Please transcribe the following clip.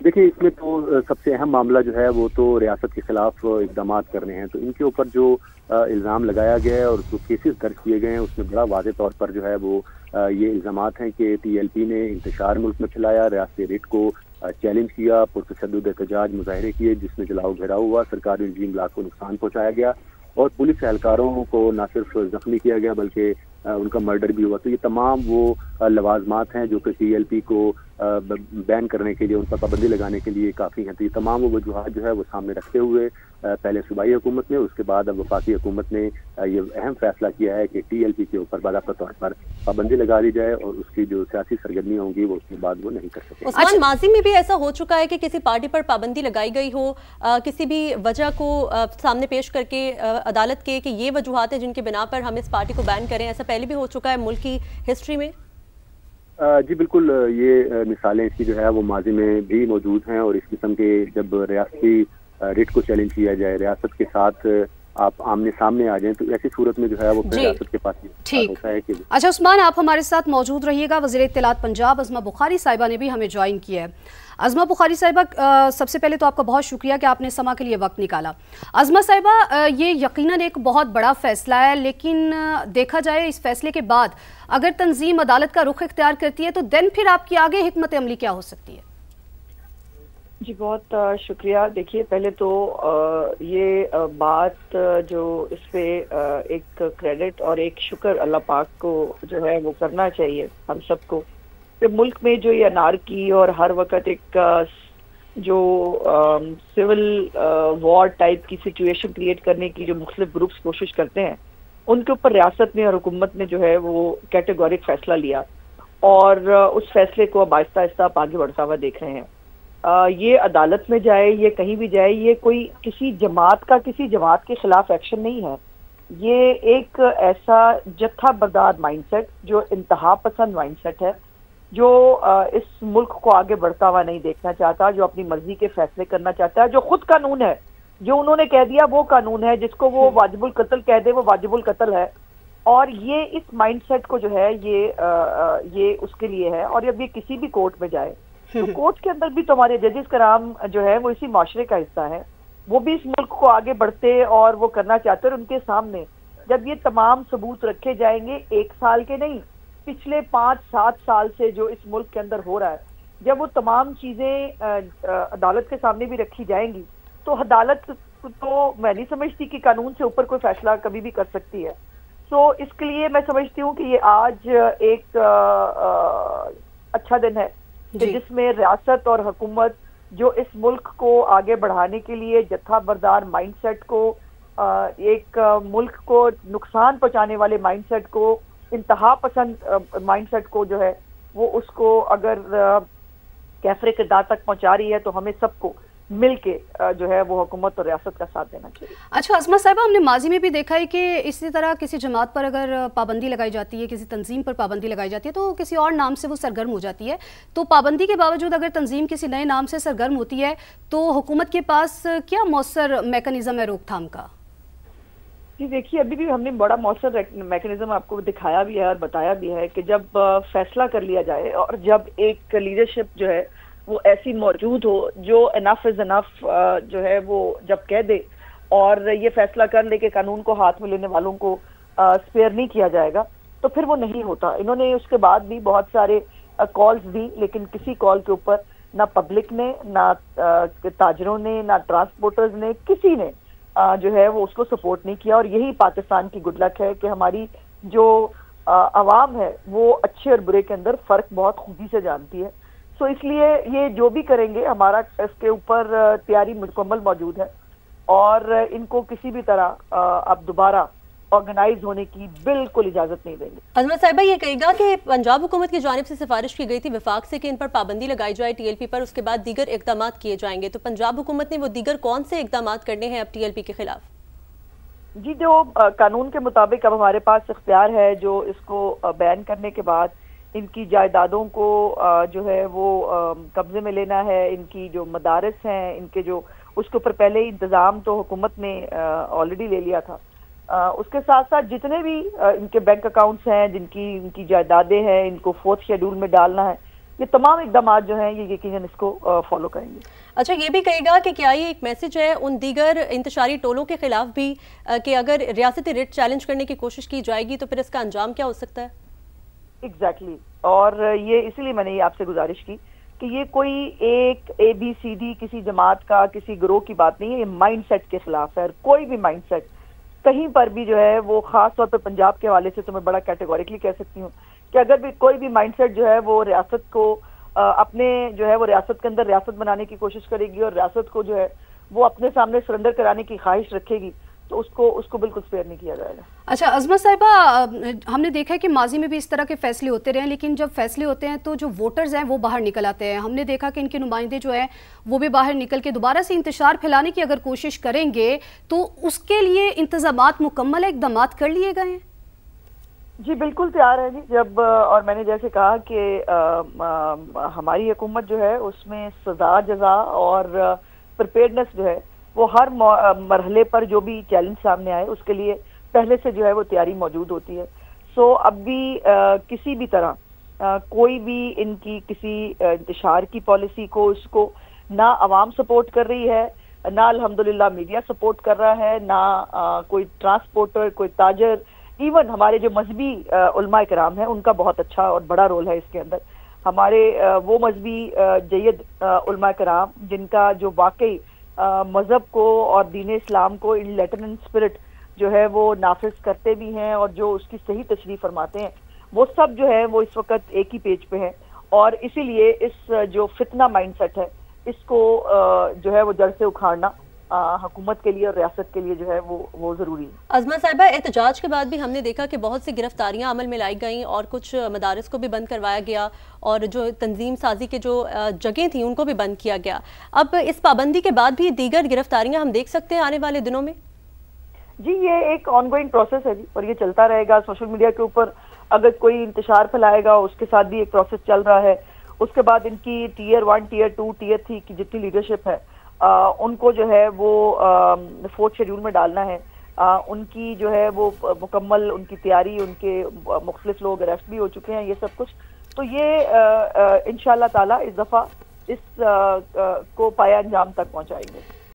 دیکھیے اس میں تو سب سے اہم معاملہ جو ہے وہ تو ریاست کے خلاف اقدامات کرنے ہیں. تو ان کے اوپر جو الزام لگایا گیا ہے اور جو کیسز درج کیے گئے ہیں اس میں بڑا واضح طور پر جو ہے وہ یہ الزامات ہیں کہ ٹی ایل پی نے انتشار ملک میں پھیلایا, ریاستی ریٹ کو چیلنج کیا, پرتشدد احتجاج مظاہرے کیے جس میں جلاؤ گھیراؤ ہوا, سرکاری نجی املاک کو نقصان پہنچایا گیا اور پولیس اہلکاروں کو نہ صرف زخمی کیا گیا بلکہ ان کا مرڈر بھی ہوا. تو یہ تمام وہ لوازمات ہیں جو کہ ٹی ایل پی کو بین کرنے کے لیے, ان پر پابندی لگانے کے لیے کافی ہیں. تو یہ تمام وہ وجوہات جو ہے وہ سامنے رکھتے ہوئے پہلے صوبائی حکومت نے, اس کے بعد اب وفاقی حکومت نے یہ اہم فیصلہ کیا ہے کہ ٹی ایل پی کے اوپر باضابطہ طور پر پابندی لگا دی جائے اور اس کی جو سیاسی سرگرمیاں ہوں گی وہ اس کے بعد وہ نہیں کر سکیں. عثمان, ماضی میں بھی ایسا ہو چکا ہے کہ کسی پارٹی پر پابندی لگائی گئی ہو کسی بھی وجہ کو سامنے پیش کر کے عدالت کے کہ یہ وجوہات ہیں جن کے بنا پر ہم اس پارٹی کو بین کریں, ایسا پہلے بھی ہو چکا ہے ملک کی ہسٹری میں؟ جی بالکل, یہ مثالیں اس کی جو ہے وہ ماضی میں بھی موجود ہیں. اور اس قسم کے جب ریاستی ریٹ کو چیلنج کیا جائے, ریاست کے ساتھ آپ آمنے سامنے آ جائیں, تو ایسی صورت میں جو ہے وہ ریاست کے پاس ہوتا ہے کہ اچھا عثمان, آپ ہمارے ساتھ موجود رہیے گا. وزیر اطلاعات پنجاب عظمہ بخاری صاحبہ نے بھی ہمیں جوائن کیا ہے. عظمہ بخاری صاحبہ, سب سے پہلے تو آپ کا بہت شکریہ کہ آپ نے سما کے لیے وقت نکالا. عظمہ صاحبہ, یہ یقیناً ایک بہت بڑا فیصلہ ہے, لیکن دیکھا جائے اس فیصلے کے بعد اگر تنظیم عدالت کا رخ اختیار کرتی ہے تو دین پھر آپ کی آگے حکمت عملی کیا ہو سکتی ہے؟ جی بہت شکریہ. دیکھیے پہلے تو یہ بات جو اس پہ ایک کریڈٹ اور ایک شکر اللہ پاک کو جو ہے وہ کرنا چاہیے ہم سب کو, کہ ملک میں جو یہ انارکی اور ہر وقت ایک جو سول وار ٹائپ کی سچویشن کریٹ کرنے کی جو مختلف گروپس کوشش کرتے ہیں, ان کے اوپر ریاست نے اور حکومت نے جو ہے وہ کیٹیگورک فیصلہ لیا اور اس فیصلے کو اب آہستہ آہستہ آپ آگے بڑھتا ہوا دیکھ رہے ہیں. یہ عدالت میں جائے, یہ کہیں بھی جائے, یہ کوئی کسی جماعت کا کسی جماعت کے خلاف ایکشن نہیں ہے. یہ ایک ایسا جتھا بردار مائنڈ سیٹ جو انتہا پسند مائنڈ سیٹ ہے, جو اس ملک کو آگے بڑھتا ہوا نہیں دیکھنا چاہتا, جو اپنی مرضی کے فیصلے کرنا چاہتا ہے, جو خود قانون ہے, جو انہوں نے کہہ دیا وہ قانون ہے, جس کو وہ واجب القتل کہہ دے وہ واجب القتل ہے. اور یہ اس مائنڈ سیٹ کو جو ہے یہ اس کے لیے ہے. اور جب یہ کسی بھی کورٹ میں جائے تو کورٹ کے اندر بھی تو ہمارے ججز کرام جو ہے وہ اسی معاشرے کا حصہ ہے, وہ بھی اس ملک کو آگے بڑھتے اور وہ کرنا چاہتے ہیں. اور ان کے سامنے جب یہ تمام ثبوت رکھے جائیں گے, 1 سال کے نہیں, پچھلے 5-7 سال سے جو اس ملک کے اندر ہو رہا ہے, جب وہ تمام چیزیں عدالت کے سامنے بھی رکھی جائیں گی تو عدالت تو میں نہیں سمجھتی کہ قانون سے اوپر کوئی فیصلہ کبھی بھی کر سکتی ہے. سو اس کے لیے میں سمجھتی ہوں کہ یہ آج ایک اچھا دن ہے کہ جس میں ریاست اور حکومت جو اس ملک کو آگے بڑھانے کے لیے جتھا بردار مائنڈ سیٹ کو, ایک ملک کو نقصان پہنچانے والے مائنڈ سیٹ کو, انتہا پسند مائنڈ سیٹ کو جو ہے وہ اس کو اگر کیفر کردار تک پہنچا رہی ہے تو ہمیں سب کو مل کے جو ہے وہ حکومت اور ریاست کا ساتھ دینا چاہیے. اچھا عظمہ صاحبہ, ہم نے ماضی میں بھی دیکھا ہے کہ اسی طرح کسی جماعت پر اگر پابندی لگائی جاتی ہے, کسی تنظیم پر پابندی لگائی جاتی ہے تو کسی اور نام سے وہ سرگرم ہو جاتی ہے. تو پابندی کے باوجود اگر تنظیم کسی نئے نام سے سرگرم ہوتی ہے تو حکومت کے پاس کیا مؤثر میکانزم ہے روک تھام کا؟ جی دیکھیے, ابھی بھی ہم نے بڑا مؤثر میکانزم آپ کو دکھایا بھی ہے اور بتایا بھی ہے کہ جب فیصلہ کر لیا جائے اور جب ایک لیڈرشپ جو ہے وہ ایسی موجود ہو جو انف از انف جو ہے وہ جب کہہ دے اور یہ فیصلہ کر لے کہ قانون کو ہاتھ میں لینے والوں کو اسپیئر نہیں کیا جائے گا, تو پھر وہ نہیں ہوتا. انہوں نے اس کے بعد بھی بہت سارے کالز دی, لیکن کسی کال کے اوپر نہ پبلک نے, نہ تاجروں نے, نہ ٹرانسپورٹرز نے, کسی نے جو ہے وہ اس کو سپورٹ نہیں کیا. اور یہی پاکستان کی گڈ لک ہے کہ ہماری جو عوام ہے وہ اچھے اور برے کے اندر فرق بہت خوبی سے جانتی ہے. سو اس لیے یہ جو بھی کریں گے ہمارا اس کے اوپر تیاری مکمل موجود ہے اور ان کو کسی بھی طرح اب دوبارہ آرگنائز ہونے کی بالکل اجازت نہیں دیں گے. عظمہ صاحبہ, یہ کہے گا کہ پنجاب حکومت کی جانب سے سفارش کی گئی تھی وفاق سے کہ ان پر پابندی لگائی جائے ٹی ایل پی پر, اس کے بعد دیگر اقدامات کیے جائیں گے, تو پنجاب حکومت نے وہ دیگر کون سے اقدامات کرنے ہیں اب ٹی ایل پی کے خلاف؟ جی, جو قانون کے مطابق اب ہمارے پاس اختیار ہے جو اس کو بین کرنے کے بعد ان کی جائیدادوں کو جو ہے وہ قبضے میں لینا ہے, ان کی جو مدارس ہیں ان کے جو اس کے اوپر پہلے ہی انتظام تو حکومت نے آلریڈی لے لیا تھا. اس کے ساتھ ساتھ جتنے بھی ان کے بینک اکاؤنٹس ہیں, ان کی جائیدادیں ہیں, ان کو 4th شیڈول میں ڈالنا ہے. یہ تمام اقدامات جو ہیں یہ یقیناً اس کو فالو کریں گے۔ اچھا، یہ بھی کہے گا کہ کیا یہ ایک میسج ہے ان دیگر انتشاری ٹولوں کے خلاف بھی کہ اگر ریاستی ریٹ چیلنج کرنے کی کوشش کی جائے گی تو پھر اس کا انجام کیا ہو سکتا ہے؟ ایگزیکٹلی، اور یہ اسی لیے میں نے یہ آپ سے گزارش کی کہ یہ کوئی ایک ABCD کسی جماعت کا کسی گروہ کی بات نہیں ہے، یہ مائنڈ سیٹ کے خلاف ہے، اور کوئی بھی مائنڈ سیٹ کہیں پر بھی جو ہے وہ خاص طور پہ پنجاب کے حوالے سے تو میں بڑا کیٹیگوریکلی کہہ سکتی ہوں کہ اگر بھی کوئی بھی مائنڈ سیٹ جو ہے وہ ریاست کو اپنے جو ہے وہ ریاست کے اندر ریاست بنانے کی کوشش کرے گی اور ریاست کو جو ہے وہ اپنے سامنے سرنڈر کرانے کی خواہش رکھے گی تو اس کو بالکل سپیئر نہیں کیا جائے گا۔ اچھا عظمت صاحبہ، ہم نے دیکھا ہے کہ ماضی میں بھی اس طرح کے فیصلے ہوتے رہے ہیں، لیکن جب فیصلے ہوتے ہیں تو جو ووٹرز ہیں وہ باہر نکل آتے ہیں۔ ہم نے دیکھا کہ ان کے نمائندے جو ہیں وہ بھی باہر نکل کے دوبارہ سے انتشار پھیلانے کی اگر کوشش کریں گے تو اس کے لیے انتظامات مکمل اقدامات کر لیے گئے ہیں؟ جی بالکل تیار ہے جی، جب اور میں نے جیسے کہا کہ ہماری حکومت جو ہے اس میں سزا جزا اور پریپیئرنس جو ہے وہ ہر مرحلے پر جو بھی چیلنج سامنے آئے اس کے لیے پہلے سے جو ہے وہ تیاری موجود ہوتی ہے۔ سو اب بھی کسی بھی طرح کوئی بھی ان کی کسی انتشار کی پالیسی کو اس کو نہ عوام سپورٹ کر رہی ہے، نہ الحمدللہ میڈیا سپورٹ کر رہا ہے، نہ کوئی ٹرانسپورٹر، کوئی تاجر، ایون ہمارے جو مذہبی علماء کرام ہیں ان کا بہت اچھا اور بڑا رول ہے اس کے اندر۔ ہمارے وہ مذہبی جید علماء کرام جن کا جو واقعی مذہب کو اور دین اسلام کو ان لیٹر اینڈ اسپرٹ جو ہے وہ نافذ کرتے بھی ہیں اور جو اس کی صحیح تشریح فرماتے ہیں، وہ سب جو ہے وہ اس وقت ایک ہی پیج پہ ہیں، اور اسی لیے اس جو فتنہ مائنڈ سیٹ ہے اس کو جو ہے وہ جڑ سے اکھاڑنا حکومت کے لیے اور ریاست کے لیے جو ہے وہ ضروری ہے۔ عظمت صاحبہ، احتجاج کے بعد بھی ہم نے دیکھا کہ بہت سی گرفتاریاں عمل میں لائی گئیں اور کچھ مدارس کو بھی بند کروایا گیا اور جو تنظیم سازی کے جو جگہیں تھیں ان کو بھی بند کیا گیا۔ اب اس پابندی کے بعد بھی دیگر گرفتاریاں ہم دیکھ سکتے ہیں آنے والے دنوں میں؟ جی یہ ایک آن گوئنگ پروسیس ہے جی، اور یہ چلتا رہے گا۔ سوشل میڈیا کے اوپر اگر کوئی انتشار پھیلائے گا اس کے ساتھ بھی ایک پروسیس چل رہا ہے۔ اس کے بعد ان کی ٹیئر 1 ٹیئر 2 ٹیئر 3 کی جتنی لیڈرشپ ہے ان کو جو ہے وہ 4th شیڈول میں ڈالنا ہے۔ ان کی جو ہے وہ مکمل ان کی تیاری، ان کے مختلف لوگ اریسٹ بھی ہو چکے ہیں، یہ سب کچھ تو یہ انشاءاللہ تعالی اس دفعہ اس کو پایا انجام تک پہنچائیں گے۔